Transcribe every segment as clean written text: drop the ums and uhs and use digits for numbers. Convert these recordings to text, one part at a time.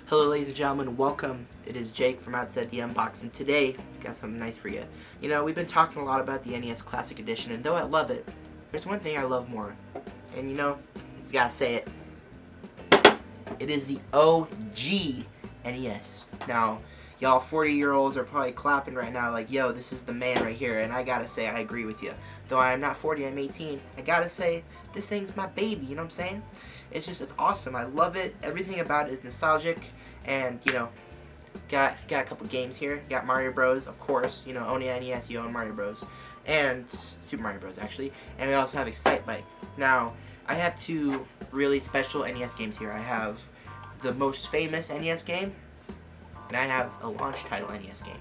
Hello ladies and gentlemen, welcome. It is Jake from Outside the Unbox, and today got something nice for you. You know, we've been talking a lot about the NES Classic Edition, and though I love it, there's one thing I love more. And you know, I just gotta say it. It is the OG NES. Now, y'all 40-year-olds are probably clapping right now like, yo, this is the man right here, and I gotta say I agree with you. Though I'm not 40, I'm 18, I gotta say, this thing's my baby, you know what I'm saying? It's awesome. I love it. Everything about it is nostalgic, and, you know, got a couple games here. Got Mario Bros, of course. You know, own an NES, you own Mario Bros. And Super Mario Bros, actually. And we also have Excitebike. Now, I have two really special NES games here. I have the most famous NES game, and I have a launch title NES game.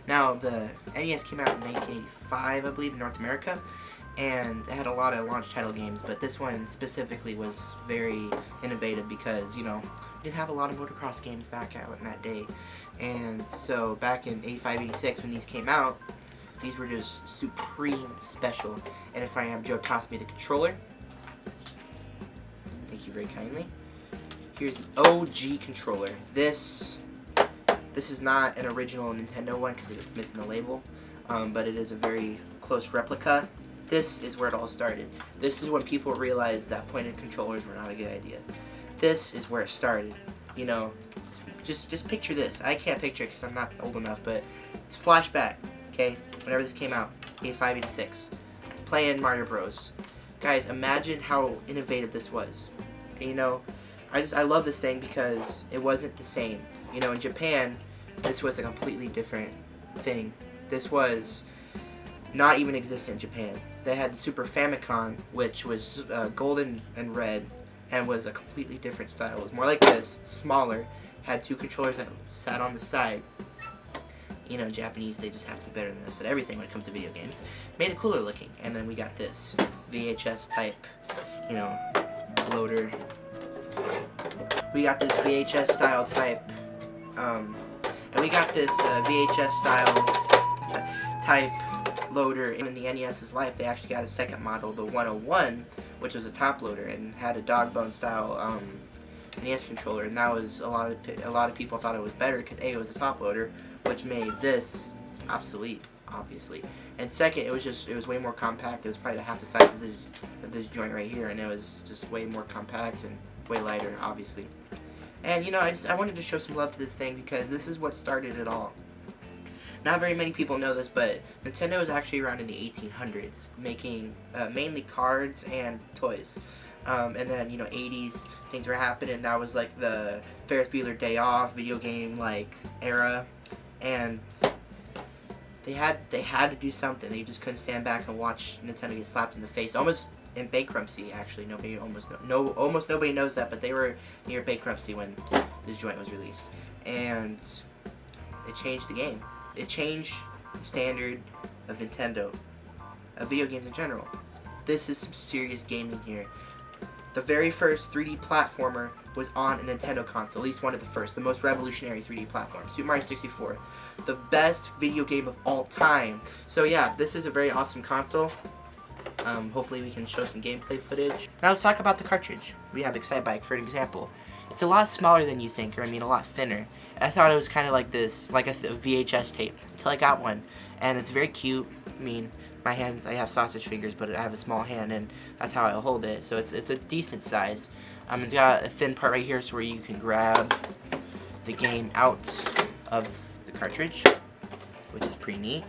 Now, the NES came out in 1985, I believe, in North America, and it had a lot of launch title games, but this one specifically was very innovative because, you know, we didn't have a lot of motocross games back out in that day. And so back in 85, 86, when these came out, these were just supreme special. And if I am, Joe tossed me the controller. Thank you very kindly. Here's the OG controller. This is not an original Nintendo one because it's missing the label, but it is a very close replica. This is where it all started. This is when people realized that pointed controllers were not a good idea. This is where it started. You know, just picture this. I can't picture it because I'm not old enough, but it's flashback, okay? Whenever this came out, 85, 86, playing Mario Bros. Guys, imagine how innovative this was. And, you know, I love this thing because it wasn't the same. You know, in Japan, this was a completely different thing. This was not even existent in Japan. They had the Super Famicom, which was golden and red, and was a completely different style. It was more like this, smaller, had two controllers that sat on the side. You know, Japanese, they just have to be better than us at everything when it comes to video games. Made it cooler looking. And then we got this VHS type, you know, loader. We got this VHS style type, and we got this VHS style type loader. In the NES's life, they actually got a second model, the 101, which was a top loader and had a dog bone style NES controller, and that was a lot of people thought it was better because A, it was a top loader, which made this obsolete, obviously, and second, it was way more compact. It was probably half the size of this joint right here, and it was just way more compact and way lighter, obviously. And you know, I wanted to show some love to this thing because this is what started it all. Not very many people know this, but Nintendo was actually around in the 1800s, making mainly cards and toys. And then, you know, 80s, things were happening. That was like the Ferris Bueller Day Off video game like era, and they had to do something. They just couldn't stand back and watch Nintendo get slapped in the face, almost in bankruptcy. Actually, almost nobody knows that, but they were near bankruptcy when this joint was released, and it changed the game. It changed the standard of Nintendo, of video games in general. This is some serious gaming here. The very first 3D platformer was on a Nintendo console, at least one of the first, the most revolutionary 3D platform, Super Mario 64. The best video game of all time. So yeah, this is a very awesome console. Hopefully we can show some gameplay footage. Now let's talk about the cartridge. We have Excitebike, for example. It's a lot smaller than you think, or I mean a lot thinner. I thought it was kind of like this, like a VHS tape, until I got one. And it's very cute. I mean, my hands, I have sausage fingers, but I have a small hand, and that's how I hold it. So it's a decent size. It's got a thin part right here, so where you can grab the game out of the cartridge, which is pretty neat.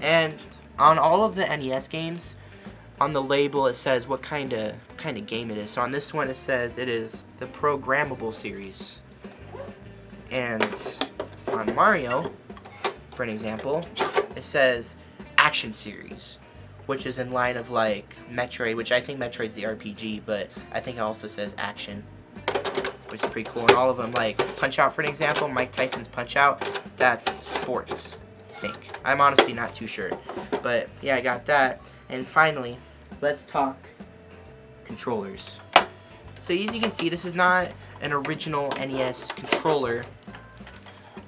And on all of the NES games, on the label it says what kind of game it is. So on this one it says it is the programmable series. And on Mario, for an example, it says action series, which is in line of like Metroid, which I think Metroid's the RPG, but I think it also says action, which is pretty cool. And all of them, like Punch-Out, for an example, Mike Tyson's Punch-Out, that's sports, I think. I'm honestly not too sure. But yeah, I got that. And finally, let's talk controllers. So as you can see, this is not an original NES controller,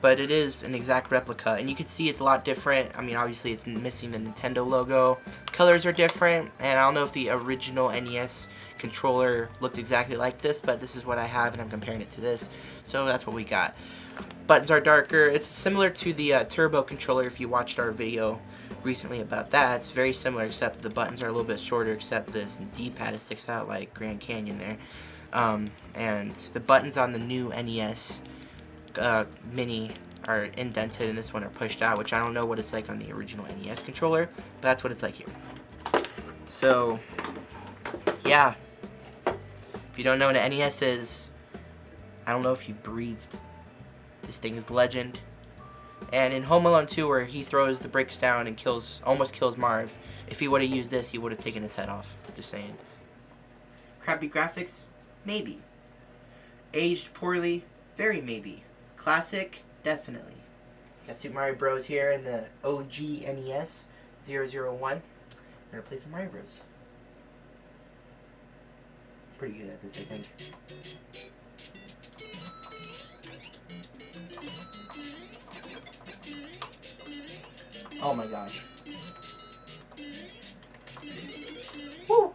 but it is an exact replica, and you can see it's a lot different. I mean, obviously it's missing the Nintendo logo. Colors are different, and I don't know if the original NES controller looked exactly like this, but this is what I have, and I'm comparing it to this. So that's what we got. Buttons are darker. It's similar to the Turbo controller. If you watched our video recently about that, it's very similar, except the buttons are a little bit shorter, except this D-pad sticks out like Grand Canyon there. And the buttons on the new NES Mini are indented, and this one are pushed out, which I don't know what it's like on the original NES controller, but that's what it's like here. So, yeah. If you don't know what an NES is, I don't know if you've breathed. This thing is legend. And in Home Alone 2, where he throws the bricks down and almost kills Marv, if he would have used this, he would have taken his head off. Just saying. Crappy graphics? Maybe. Aged poorly? Very maybe. Classic? Definitely. Got Super Mario Bros. Here in the OG NES 001. We're gonna play some Mario Bros. Pretty good at this, I think. Oh my gosh. Woo!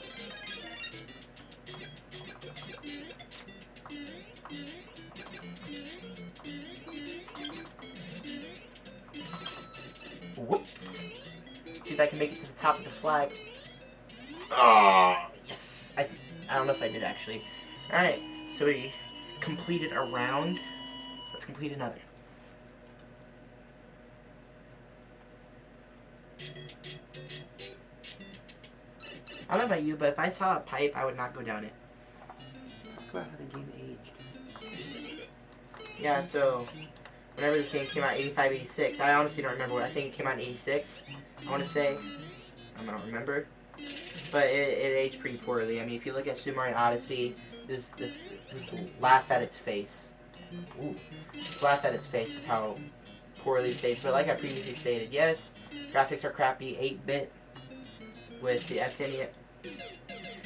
Whoops. See if I can make it to the top of the flag. Oh, yes. I don't know if I did actually. Alright, so we completed a round. Let's complete another. I don't know about you, but if I saw a pipe, I would not go down it. Talk about how the game aged. Yeah, so whenever this game came out, 85, 86, I honestly don't remember. I think it came out in 86, I want to say. I don't remember. But it aged pretty poorly. I mean, if you look at Super Mario Odyssey, just laugh at its face. Ooh. Just laugh at its face is how poorly it's aged. But like I previously stated, yes, graphics are crappy, 8-bit with the SNES.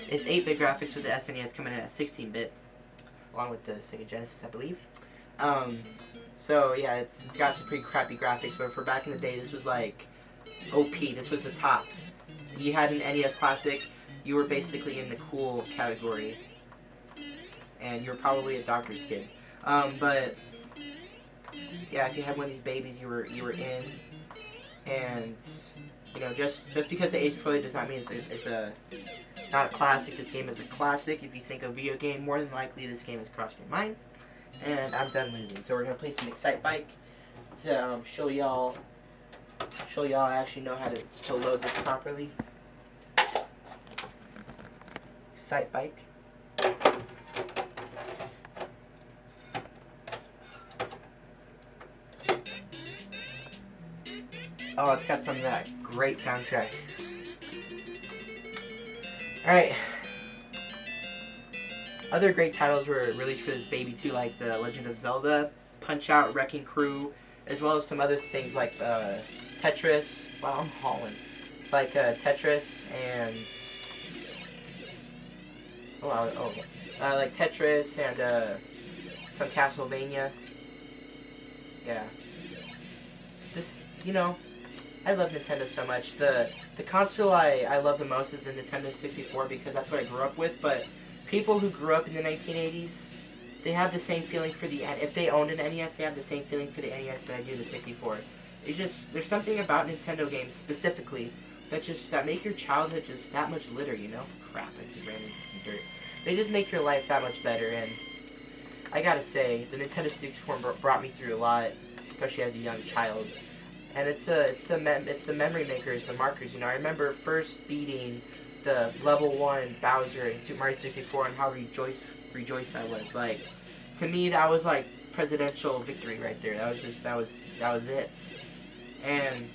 It's 8-bit graphics with the SNES coming in at 16-bit, along with the Sega Genesis, I believe. So yeah, it's got some pretty crappy graphics, but for back in the day, this was like OP. This was the top. You had an NES Classic, you were basically in the cool category, and you were probably a doctor's kid. But yeah, if you had one of these babies, you were in, and you know, just because the age poorly does not mean it's not a classic. This game is a classic. If you think of video game, more than likely this game has crossed your mind. And I'm done losing. So we're gonna play some Excitebike to show y'all I actually know how to load this properly. Excitebike. Oh, it's got some of that great soundtrack. Alright. Other great titles were released for this baby too, like The Legend of Zelda, Punch-Out!, Wrecking Crew, as well as some other things like Tetris. Wow, I'm hauling. Like Tetris and like Tetris and some Castlevania. Yeah. This, you know, I love Nintendo so much. The console I love the most is the Nintendo 64 because that's what I grew up with, but people who grew up in the 1980s, they have the same feeling for the... If they owned an NES, they have the same feeling for the NES that I do the 64. It's just... There's something about Nintendo games, specifically, that make your childhood just that much litter, you know? Crap, I just ran into some dirt. They just make your life that much better, and I gotta say, the Nintendo 64 brought me through a lot, especially as a young child. And it's the memory makers, the markers, you know? I remember first beating the level 1 Bowser in Super Mario 64 and how rejoiced I was. Like, to me, that was like presidential victory right there. That was it. And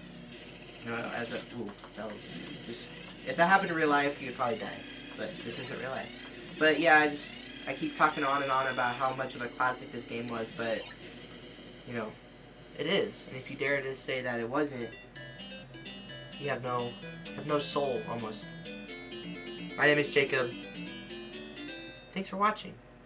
you know, that was just, if that happened in real life, you'd probably die. But this isn't real life. But yeah, I keep talking on and on about how much of a classic this game was, but you know, it is. And if you dare to say that it wasn't, you have no soul almost. My name is Jacob. Thanks for watching.